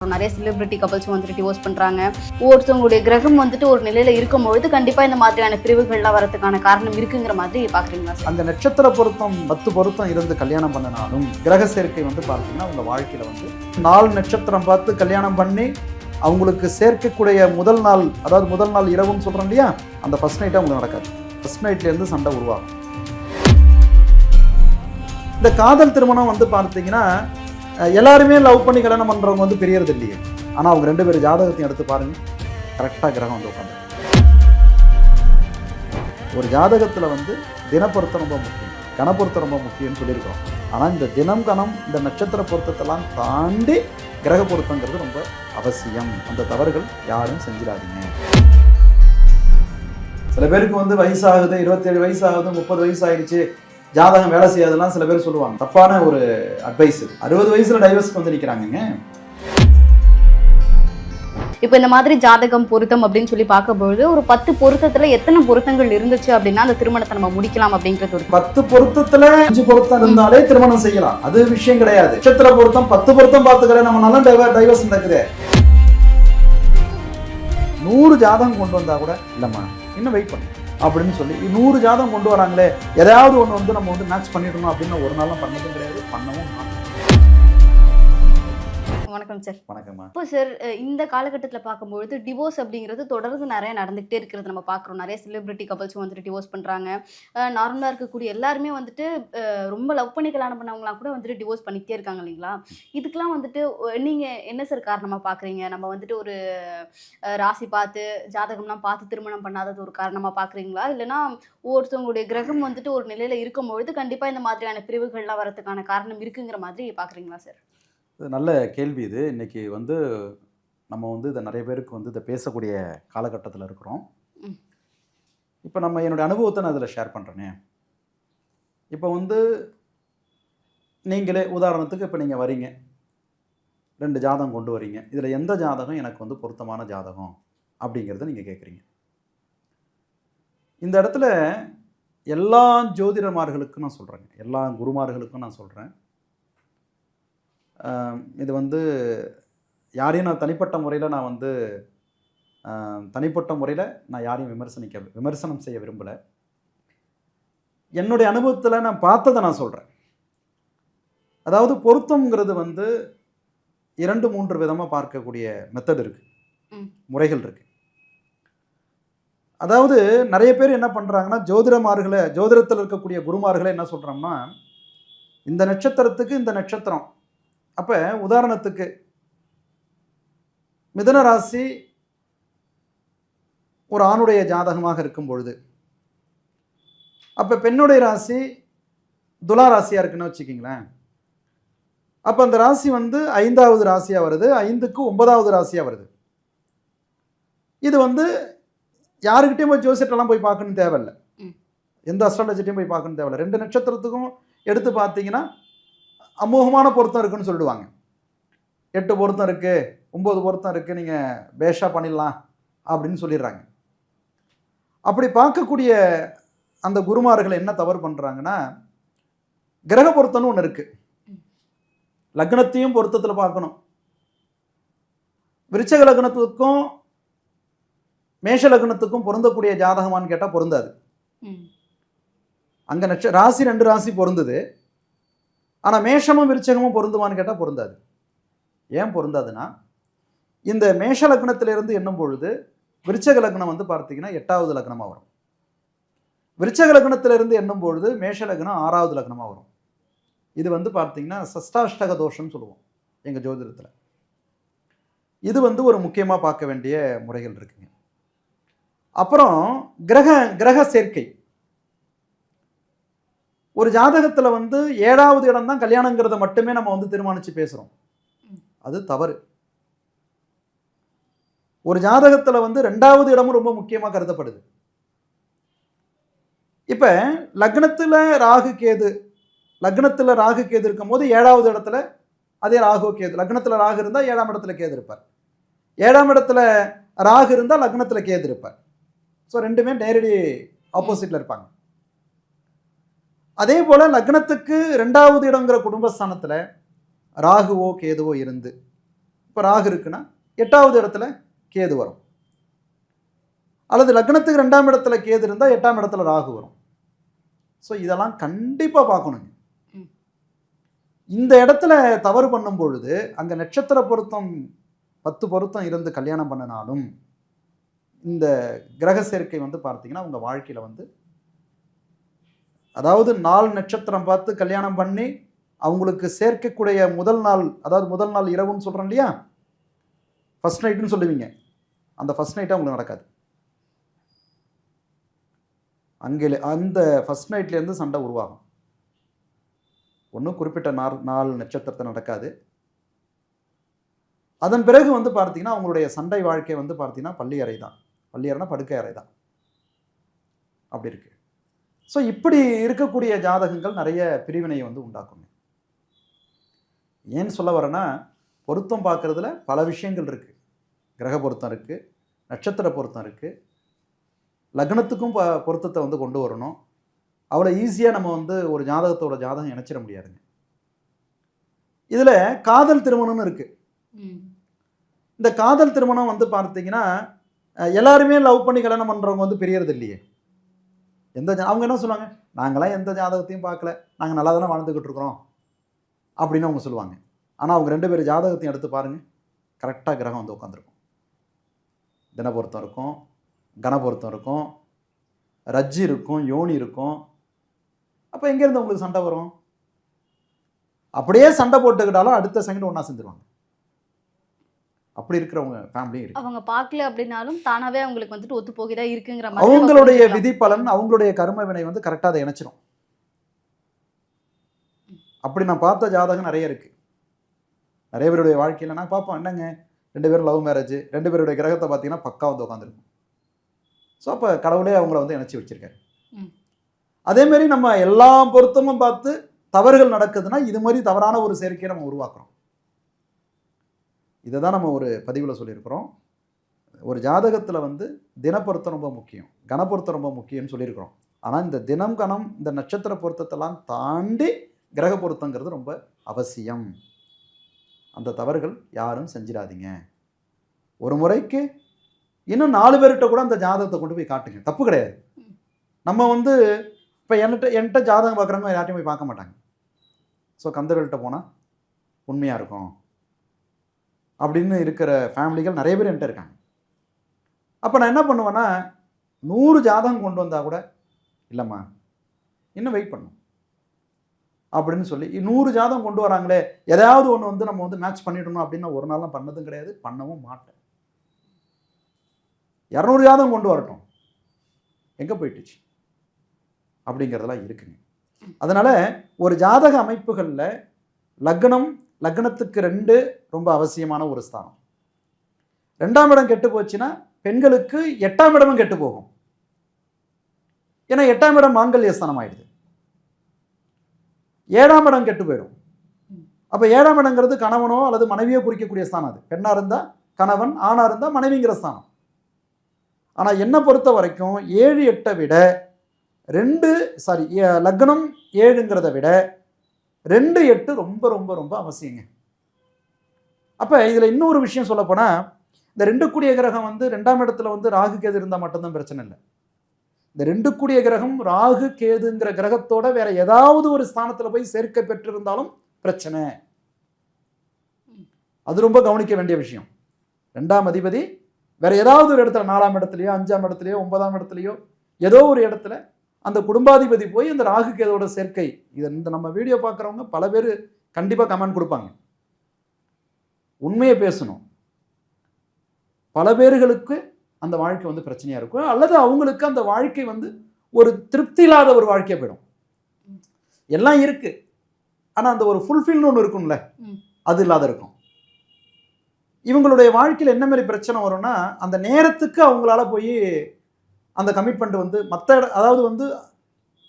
நிறைய செலிபிரிட்டி கப்பல்ஸும் வந்துட்டு டிவோர்ஸ் பண்ணுறாங்க. ஒருத்தவங்களுடைய கிரகம் வந்துட்டு ஒரு நிலையில் இருக்கும்பொழுது கண்டிப்பாக இந்த மாதிரியான பிரிவுகள்லாம் வரதுக்கான காரணம் இருக்குங்கிற மாதிரி பார்க்குறீங்களா? அந்த நட்சத்திர பொருத்தம் 10 பொருத்தம் இருந்து கல்யாணம் பண்ணினாலும் கிரக சேர்க்கை வந்து பார்த்தீங்கன்னா உங்கள் வாழ்க்கையில் வந்து 4 நட்சத்திரம் பார்த்து கல்யாணம் பண்ணி அவங்களுக்கு சேர்க்கக்கூடிய முதல் நாள், அதாவது முதல் நாள் இரவுன்னு சொல்கிறோம் இல்லையா, அந்த ஃபர்ஸ்ட் நைட்டே அவங்களுக்கு நடக்காது. ஃபர்ஸ்ட் நைட்லேருந்து சண்டை உருவாகும். இந்த காதல் திருமணம் வந்து பார்த்தீங்கன்னா எல்லாருமே லவ் பண்ணி கல்யாணம் பண்ணுறவங்க வந்து பெரியறது இல்லையே. ஆனால் அவங்க 2 பேர் ஜாதகத்தையும் எடுத்து பாருங்க, கரெக்டாக கிரகம் வந்து உட்காந்து. ஒரு ஜாதகத்தில் வந்து தினப்பொருத்தம் ரொம்ப முக்கியம், கணப்பொருத்தம் ரொம்ப முக்கியம்னு சொல்லியிருக்கோம். ஆனால் இந்த தினம் கணம் இந்த நட்சத்திர பொருத்தத்தெல்லாம் தாண்டி கிரக பொருத்தங்கிறது ரொம்ப அவசியம். அந்த தவறுகள் யாரும் செஞ்சிடாதீங்க. சில பேருக்கு வந்து வயசாகுது, 27 வயசாகுது, 30 வயசு ஆயிடுச்சு, ஜாதகம் வேலை செய்யாதெல்லாம் சில பேர் சொல்லுவாங்க. தப்பான ஒரு அட்வைஸ். 60 வயசுல டைவர்ஸ்க்கு வந்து நிற்கிறாங்க. இப்போ இந்த மாதிரி ஜாதகம் பொருத்தம் அப்படின்னு சொல்லி பார்க்கும்போது ஒரு 10 பொருத்தத்துல எத்தனை பொருத்தங்கள் இருந்துச்சு அப்படின்னா அந்த திருமணத்தை நம்ம முடிக்கலாம் அப்படிங்கிறது ஒரு 10 பொருத்தத்துல 5 பொருத்தம் இருந்தாலே திருமணம் செய்யலாம். அது விஷயம் கிடையாது. நட்சத்திர பொருத்தம் 10 பொருத்தம் பார்த்துக்கிறேன் நம்மளால டைவர்ஸ் நடக்குது. 100 ஜாதகம் கொண்டு வந்தா கூட இல்லம்மா இன்னும் வெயிட் பண்ணு அப்படின்னு சொல்லி 100 ஜாதகம் கொண்டு வராங்களே, ஏதாவது ஒன்று வந்து நம்ம வந்து மேட்ச் பண்ணிடணும் அப்படின்னு ஒரு நாளும் பண்ணதும் கிடையாது, பண்ணவும் மாட்டோம். வணக்கம் சார். வணக்கம்மா. இப்போ சார் இந்த காலகட்டத்தில் பார்க்கும்பொழுது டிவோர்ஸ் அப்படிங்கிறது தொடர்ந்து நிறைய நடந்துகிட்டே இருக்கிறது நம்ம பார்க்குறோம். நிறைய செலிபிரிட்டி கப்பல்ஸும் வந்துட்டு டிவோர்ஸ் பண்ணுறாங்க. நார்மலாக இருக்கக்கூடிய எல்லாருமே வந்துட்டு ரொம்ப லவ் பண்ணி கல்யாணம் பண்ணவங்களாம் கூட வந்துட்டு டிவோர்ஸ் பண்ணிக்கிட்டே இருக்காங்க இல்லைங்களா? இதுக்கெலாம் வந்துட்டு நீங்கள் என்ன சார் காரணமாக பார்க்குறீங்க? நம்ம வந்துட்டு ஒரு ராசி பார்த்து ஜாதகம்லாம் பார்த்து திருமணம் பண்ணாதது ஒரு காரணமாக பார்க்குறீங்களா? இல்லைனா ஒருத்தவங்களுடைய கிரகம் வந்துட்டு ஒரு நிலையில் இருக்கும்பொழுது கண்டிப்பாக இந்த மாதிரியான பிரிவுகள்லாம் வரதுக்கான காரணம் இருக்குங்கிற மாதிரி பார்க்குறீங்களா சார்? நல்ல கேள்வி இது. இன்னைக்கு வந்து நம்ம வந்து இதை நிறைய பேருக்கு வந்து இதை பேசக்கூடிய காலகட்டத்தில் இருக்கிறோம். இப்போ நம்ம என்னுடைய அனுபவத்தை நான் இதில் ஷேர் பண்ணுறேனே. இப்போ வந்து நீங்களே உதாரணத்துக்கு இப்போ நீங்கள் வரீங்க, 2 ஜாதகம் கொண்டு வரீங்க. இதில் எந்த ஜாதகம் எனக்கு வந்து பொருத்தமான ஜாதகம் அப்படிங்கிறத நீங்கள் கேட்குறீங்க. இந்த இடத்துல எல்லா ஜோதிடர்மார்களுக்கும் நான் சொல்கிறேங்க, எல்லா குருமார்களுக்கும் நான் சொல்கிறேன். இது வந்து யாரையும் நான் தனிப்பட்ட முறையில் நான் யாரையும் விமர்சனம் செய்ய விரும்பலை. என்னுடைய அனுபவத்தில் நான் பார்த்ததை நான் சொல்கிறேன். அதாவது பொருத்தம்ங்கிறது வந்து 2-3 விதமாக பார்க்கக்கூடிய மெத்தட் இருக்குது, முறைகள் இருக்குது. அதாவது நிறைய பேர் என்ன பண்ணுறாங்கன்னா, ஜோதிடத்தில் இருக்கக்கூடிய குருமார்களை என்ன சொல்கிறோம்னா, இந்த நட்சத்திரத்துக்கு இந்த நட்சத்திரம். அப்போ உதாரணத்துக்கு மிதுன ராசி ஒரு ஆணுடைய ஜாதகமாக இருக்கும் பொழுது, அப்போ பெண்ணுடைய ராசி துலா ராசியாக இருக்குன்னு வச்சுக்கிங்களேன். அப்போ அந்த ராசி வந்து 5வது ராசியாக வருது, 5க்கு 9வது ராசியாக வருது. இது வந்து யாருக்கிட்டையும் போய் ஜோசியர்ட்டெல்லாம் போய் பார்க்கணுன்னு தேவையில்லை, எந்த அஸ்ட்ராலஜிட்டையும் போய் பார்க்கணுன்னு தேவையில்லை. 2 நட்சத்திரத்துக்கும் எடுத்து பார்த்தீங்கன்னா அமோகமான பொருத்தம் இருக்குன்னு சொல்லிடுவாங்க. 8 பொருத்தம் இருக்குது, 9 பொருத்தம் இருக்குது, நீங்கள் பேஷா பண்ணிடலாம் அப்படின்னு சொல்லிடுறாங்க. அப்படி பார்க்கக்கூடிய அந்த குருமார்கள் என்ன தவறு பண்ணுறாங்கன்னா, கிரக பொருத்தம்னு ஒன்று இருக்குது. லக்னத்தையும் பொருத்தத்தில் பார்க்கணும். விருச்சக லக்னத்துக்கும் மேஷ லக்னத்துக்கும் பொருந்தக்கூடிய ஜாதகமானு கேட்டால் பொருந்தாது. அங்கே ராசி 2 ராசி பொருந்துது, ஆனால் மேஷமும் விருச்சகமும் பொருந்துமான்னு கேட்டால் பொருந்தாது. ஏன் பொருந்தாதுன்னா, இந்த மேஷ லக்னத்திலிருந்து எண்ணும் பொழுது விருச்சக லக்னம் வந்து பார்த்தீங்கன்னா 8வது லக்னமாக வரும். விருச்சக லக்னத்திலிருந்து எண்ணும் பொழுது மேஷ லக்னம் 6வது லக்னமாக வரும். இது வந்து பார்த்தீங்கன்னா சஷ்டாஷ்டக தோஷம்னு சொல்லுவோம் எங்கள் ஜோதிடத்தில். இது வந்து ஒரு முக்கியமாக பார்க்க வேண்டிய முறைகள் இருக்குங்க. அப்புறம் கிரக சேர்க்கை. ஒரு ஜாதகத்தில் வந்து 7வது இடம் தான் கல்யாணங்கிறத மட்டுமே நம்ம வந்து தீர்மானித்து பேசுகிறோம். அது தவறு. ஒரு ஜாதகத்தில் வந்து 2வது இடமும் ரொம்ப முக்கியமாக கருதப்படுது. இப்போ லக்னத்தில் ராகு கேது இருக்கும்போது 7வது இடத்துல அதே ராகு கேது, லக்னத்தில் ராகு இருந்தால் 7ஆம் இடத்துல கேது இருப்பார், 7ஆம் இடத்துல ராகு இருந்தால் லக்னத்தில் கேது இருப்பார். ஸோ 2மே நேரடி ஆப்போசிட்டில் இருப்பாங்க. அதே போல் லக்னத்துக்கு 2வது இடங்கிற குடும்பஸ்தானத்தில் ராகுவோ கேதுவோ இருந்து, இப்போ இப்போ ராகு இருக்குன்னா 8வது இடத்துல கேது வரும், அல்லது லக்னத்துக்கு 2ஆம் இடத்துல கேது இருந்தால் 8ஆம் இடத்துல ராகு வரும். ஸோ இதெல்லாம் கண்டிப்பாக பார்க்கணுங்க. இந்த இடத்துல தவறு பண்ணும் பொழுது அங்கே நட்சத்திர பொருத்தம் 10 பொருத்தம் இருந்து கல்யாணம் பண்ணினாலும் இந்த கிரக சேர்க்கை வந்து பார்த்தீங்கன்னா உங்கள் வாழ்க்கையில் வந்து, அதாவது 4 நட்சத்திரம் பார்த்து கல்யாணம் பண்ணி அவங்களுக்கு சேர்க்கக்கூடிய முதல் நாள், அதாவது முதல் நாள் இரவுன்னு சொல்கிறோம் இல்லையா, ஃபர்ஸ்ட் நைட்டுன்னு சொல்லுவீங்க, அந்த ஃபர்ஸ்ட் நைட்டாக உங்களுக்கு நடக்காது. அங்கே அந்த ஃபர்ஸ்ட் நைட்லேருந்து சண்டை உருவாகும். ஒன்றும் குறிப்பிட்ட 4 நட்சத்திரத்தை நடக்காது. அதன் பிறகு வந்து பார்த்தீங்கன்னா அவங்களுடைய சண்டை வாழ்க்கை வந்து பார்த்தீங்கன்னா பள்ளி அறை தான், பள்ளி அறைனா படுக்கை அறை தான், அப்படி இருக்கு. ஸோ இப்படி இருக்கக்கூடிய ஜாதகங்கள் நிறைய பிரிவினையை வந்து உண்டாக்குங்க. ஏன்னு சொல்ல வரேன்னா, பொருத்தம் பார்க்குறதுல பல விஷயங்கள் இருக்குது. கிரக பொருத்தம் இருக்குது, நட்சத்திர பொருத்தம் இருக்குது, லக்னத்துக்கும் பொருத்தத்தை வந்து கொண்டு வரணும். அவ்வளோ ஈஸியாக நம்ம வந்து ஒரு ஜாதகத்தோட ஜாதகம் இணைச்சிட முடியாதுங்க. இதில் காதல் திருமணம்னு இருக்குது. இந்த காதல் திருமணம் வந்து பார்த்தீங்கன்னா எல்லாருமே லவ் பண்ணி கல்யாணம் பண்ணுறவங்க வந்து பிரியறது இல்லையே. அவங்க என்ன சொல்லுவாங்க, நாங்களாம் எந்த ஜாதகத்தையும் பார்க்கல, நாங்கள் நல்லா தானே வாழ்ந்துக்கிட்டு இருக்கிறோம் அப்படின்னு அவங்க சொல்லுவாங்க. ஆனால் அவங்க 2 பேர் ஜாதகத்தையும் எடுத்து பாருங்கள், கரெக்டாக கிரகம் வந்து உட்காந்துருக்கும். தினப்பொருத்தம் இருக்கும், கணப்பொருத்தம் இருக்கும், ரஜ்ஜி இருக்கும், யோனி இருக்கும். அப்போ எங்கேருந்து உங்களுக்கு சண்டை வரும்? அப்படியே சண்டை போட்டுக்கிட்டாலும் அடுத்த செகண்ட் ஒன்றா செஞ்சிருவாங்க. அப்படி இருக்கிறவங்க ஃபேமிலியும் இருக்கு. அவங்க பார்க்கல அப்படின்னாலும் தானாவே அவங்களுக்கு வந்துட்டு ஒத்து போகிதா இருக்குங்கிற மாதிரி அவங்களுடைய விதி பலன், அவங்களுடைய கர்ம வினை வந்து கரெக்டாக அதை இணைச்சிடும். அப்படி நான் பார்த்த ஜாதகம் நிறைய இருக்கு. நிறைய பேருடைய வாழ்க்கையில் நான் பார்ப்போம், என்னங்க 2 பேரும் லவ் மேரேஜ், 2 பேருடைய கிரகத்தை பார்த்தீங்கன்னா பக்கா வந்து உட்காந்துருக்கும். ஸோ அப்போ கடவுளே அவங்கள வந்து இணைச்சி வச்சிருக்காரு. அதேமாரி நம்ம எல்லா பொருத்தமும் பார்த்து தவறுகள் நடக்குதுன்னா இது மாதிரி தவறான ஒரு சேர்க்கையை நம்ம உருவாக்குறோம். இதை தான் நம்ம ஒரு பதிவில் சொல்லியிருக்கிறோம். ஒரு ஜாதகத்தில் வந்து தினப்பொருத்தம் ரொம்ப முக்கியம், கணப்பொருத்தம் ரொம்ப முக்கியம்னு சொல்லியிருக்கிறோம். ஆனால் இந்த தினம் கணம் இந்த நட்சத்திர பொருத்தத்தெல்லாம் தாண்டி கிரக பொருத்தங்கிறது ரொம்ப அவசியம். அந்த தவறுகள் யாரும் செஞ்சிடாதீங்க. ஒரு முறைக்கு இன்னும் 4 பேர்கிட்ட கூட அந்த ஜாதகத்தை கொண்டு போய் காட்டுங்க, தப்பு கிடையாது. நம்ம வந்து இப்போ என்கிட்ட ஜாதகம் பார்க்குறவங்க யார்ட்டையும் போய் பார்க்க மாட்டாங்க. ஸோ கந்தர்கள்ட்ட போனால் உண்மையாக இருக்கும் அப்படின்னு இருக்கிற ஃபேமிலிகள் நிறைய பேர் என்கிட்ட இருக்காங்க. அப்போ நான் என்ன பண்ணுவேன்னா, 100 ஜாதகம் கொண்டு வந்தால் கூட இல்லைம்மா இன்னும் வெயிட் பண்ணும் அப்படின்னு சொல்லி 100 ஜாதகம் கொண்டு வராங்களே, எதாவது ஒன்று வந்து நம்ம வந்து மேட்ச் பண்ணிடணும் அப்படின்னு ஒரு நாள்லாம் பண்ணதும் கிடையாது, பண்ணவும் மாட்டேன். 200 ஜாதகம் கொண்டு வரட்டும், எங்கே போயிட்டுச்சு அப்படிங்கிறதெல்லாம் இருக்குங்க. அதனால் ஒரு ஜாதக அமைப்புகளில் லக்னத்துக்கு 2 ரொம்ப அவசியமான ஒரு ஸ்தானம். 2ஆம் இடம் கெட்டு போச்சுன்னா பெண்களுக்கு 8ஆம் இடமும் கெட்டு போகும். ஏன்னா 8ஆம் இடம் மாங்கல்ய ஸ்தானம் ஆயிடுது. 7ஆம் இடம் கெட்டு போயிடும். அப்போ 7ஆம் இடங்கிறது கணவனோ அல்லது மனைவியோ குறிக்கக்கூடிய ஸ்தானம். அது பெண்ணாக இருந்தால் கணவன், ஆணாக இருந்தால் மனைவிங்கிற ஸ்தானம். ஆனால் என்னை பொறுத்த வரைக்கும் 7 8 விட லக்னம் 7ங்கிறத விட 2 8 ரொம்ப ரொம்ப ரொம்ப அவசியங்க. அப்போ இதில் இன்னொரு விஷயம் சொல்லப்போனால், இந்த 2 கூடிய கிரகம் வந்து 2ஆம் இடத்துல வந்து ராகு கேது இருந்தால் மட்டும்தான் பிரச்சனை இல்லை. இந்த 2 கூடிய கிரகம் ராகு கேதுங்கிற கிரகத்தோட வேற ஏதாவது ஒரு ஸ்தானத்தில் போய் சேர்க்கை பெற்றிருந்தாலும் பிரச்சனை. அது ரொம்ப கவனிக்க வேண்டிய விஷயம். 2ஆம் அதிபதி வேற ஏதாவது ஒரு இடத்துல 4ஆம் இடத்துலையோ 5ஆம் இடத்துலையோ 9ஆம் இடத்துலையோ ஏதோ ஒரு இடத்துல அந்த குடும்பாதிபதி போய் அந்த ராகு கேதோட சேர்க்கை, இந்த நம்ம வீடியோ பார்க்குறவங்க பல பேர் கண்டிப்பாக கமெண்ட் கொடுப்பாங்க. உண்மையை பேசணும். பல பேர்களுக்கு அந்த வாழ்க்கை வந்து பிரச்சனையாக இருக்கும், அல்லது அவங்களுக்கு அந்த வாழ்க்கை வந்து ஒரு திருப்தி இல்லாத ஒரு வாழ்க்கையாக போயிடும். எல்லாம் இருக்கு, ஆனால் அந்த ஒரு ஃபுல்ஃபில்னு ஒன்று இருக்கும்ல, அது இல்லாத இருக்கும். இவங்களுடைய வாழ்க்கையில் என்ன மாதிரி பிரச்சனை வரும்னா, அந்த நேரத்துக்கு அவங்களால போய் அந்த கமிட்மெண்ட் வந்து அதாவது வந்து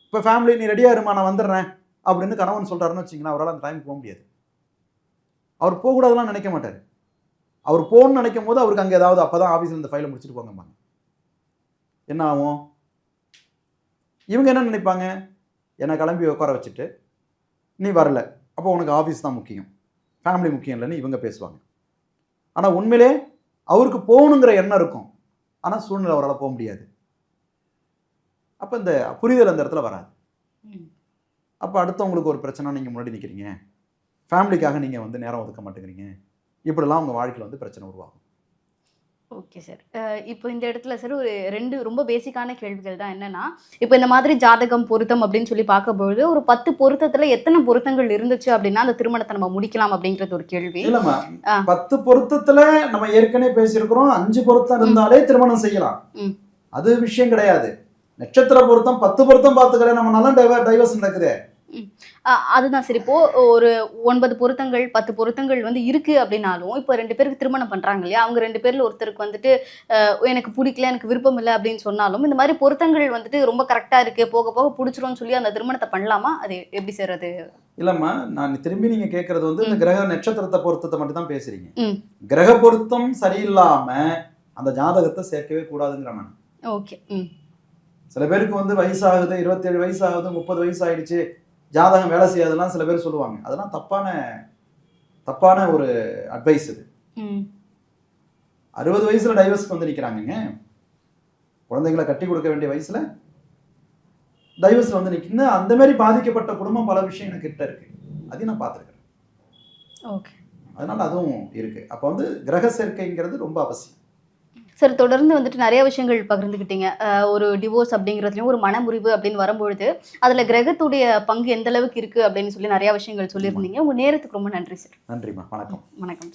இப்போ ஃபேமிலி நீ ரெடியாக இருமா நான் வந்துடுறேன் அப்படின்னு கணவன் சொல்கிறாருன்னு வச்சிங்கன்னா அவரால் அந்த டைமுக்கு போக முடியாது. அவர் போகக்கூடாதுலாம் நினைக்க மாட்டார். அவர் போகணும்னு நினைக்கும் போது அவருக்கு அங்கே ஏதாவது அப்போ தான் ஆஃபீஸில் இந்த ஃபைலை முடிச்சுட்டு போங்கம்பாங்க. என்ன ஆகும்? இவங்க என்ன நினைப்பாங்க, என்னை கிளம்பி உட்கார வச்சுட்டு நீ வரல, அப்போ உனக்கு ஆஃபீஸ் தான் முக்கியம், ஃபேமிலி முக்கியம் இல்லைன்னு இவங்க பேசுவாங்க. ஆனால் உண்மையிலே அவருக்கு போகணுங்கிற எண்ணம் இருக்கும், ஆனால் சூழ்நிலை அவரால் போக முடியாது. அப்போ இந்த புரிதல் அந்த இடத்துல வராது. அப்போ அடுத்தவங்களுக்கு ஒரு பிரச்சனை, நீங்கள் முன்னாடி நிற்கிறீங்க, ஃபேமிலிக்காக நீங்கள் வந்து நேரம் ஒதுக்க மாட்டேங்கிறீங்க, இப்படிலாம் உங்கள் வாழ்க்கையில் வந்து பிரச்சனை உருவாகும். Okay sir. இப்போ இந்த இடத்துல சார் ஒரு 2 ரொம்ப பேசிக்கான கேள்விகள் தான். என்னன்னா, இப்போ இந்த மாதிரி ஜாதகம், பொருத்தம் அப்படின்னு சொல்லி பார்க்கும்பொழுது ஒரு 10 பொருத்தத்துல எத்தனை பொருத்தங்கள் இருந்துச்சு அப்படின்னா அந்த திருமணத்தை நம்ம முடிக்கலாம் அப்படிங்கிறது ஒரு கேள்வி. இல்லைம்மா, ஆ. 10 பொருத்தத்துல நம்ம ஏற்கனவே பேசியிருக்கிறோம், 5 பொருத்தம் இருந்தாலே திருமணம் செய்யலாம். ம். அது விஷயம் கிடையாது. நட்சத்திர பொருத்தம் 10 பொருத்தம் பார்த்து கல்யாணம் பண்ணாலும் டைவர்ஸ் நடக்குது. அதுதான் சரி. இப்போ ஒரு 9 பொருத்தங்கள் 10 பொருத்தங்கள் வந்து இருக்கு அப்படின்னாலும் இப்போ 2 பேருக்கு திருமணம் பண்றாங்க இல்லையா, அவங்க 2 பேர்ல ஒருத்தருக்கு வந்துட்டு எனக்கு பிடிக்கல, எனக்கு விருப்பம் இல்லை அப்படின்னு சொன்னாலும் இந்த மாதிரி பொருத்தங்கள் வந்துட்டு ரொம்ப கரெக்டா இருக்கு, போக போக பிடிச்சிரும்னு சொல்லி அந்த திருமணத்தை பண்ணலாமா? அது எப்படி சார் அது? இல்லம்மா, நான் திரும்பி நீங்க கேட்கறது வந்து இந்த கிரக நட்சத்திரத்தை பொருத்தத்தை மட்டும் தான் பேசுறீங்க. ம். கிரக பொருத்தம் சரியில்லாம அந்த ஜாதகத்தை சேர்க்கவே கூடாதுங்கிற நான். ஓகே. சில பேருக்கு வந்து வயசாகுது, 27 வயசு ஆகுது, 30 வயசு ஆயிடுச்சு, ஜாதகம் வேலை செய்யாதெல்லாம் சில பேர் சொல்லுவாங்க. அதெல்லாம் தப்பான ஒரு அட்வைஸ் இது. 60 வயசுல டைவர்ஸ்க்கு வந்து நிற்கிறாங்க. குழந்தைங்களை கட்டி கொடுக்க வேண்டிய வயசுல டைவர்ஸ்ல வந்து நிற்கின்னு அந்த மாதிரி பாதிக்கப்பட்ட குடும்பம் பல விஷயம் எனக்கு கிட்ட இருக்கு. அதையும் நான் பார்த்துருக்கேன். ஓகே. அதனால அதுவும் இருக்கு. அப்போ வந்து கிரக சேர்க்கைங்கிறது ரொம்ப அவசியம். சார், தொடர்ந்து வந்துட்டு நிறைய விஷயங்கள் பகிர்ந்துக்கிட்டீங்க. ஒரு டிவோர்ஸ் அப்படிங்கிறதுலையும் ஒரு மனமுறிவு அப்படின்னு வரும்பொழுது அதில் கிரகத்துடைய பங்கு எந்த அளவுக்கு இருக்குது அப்படின்னு சொல்லி நிறைய விஷயங்கள் சொல்லியிருந்தீங்க. உங்கள் நேரத்துக்கு ரொம்ப நன்றி சார். நன்றிம்மா. வணக்கம். வணக்கம்.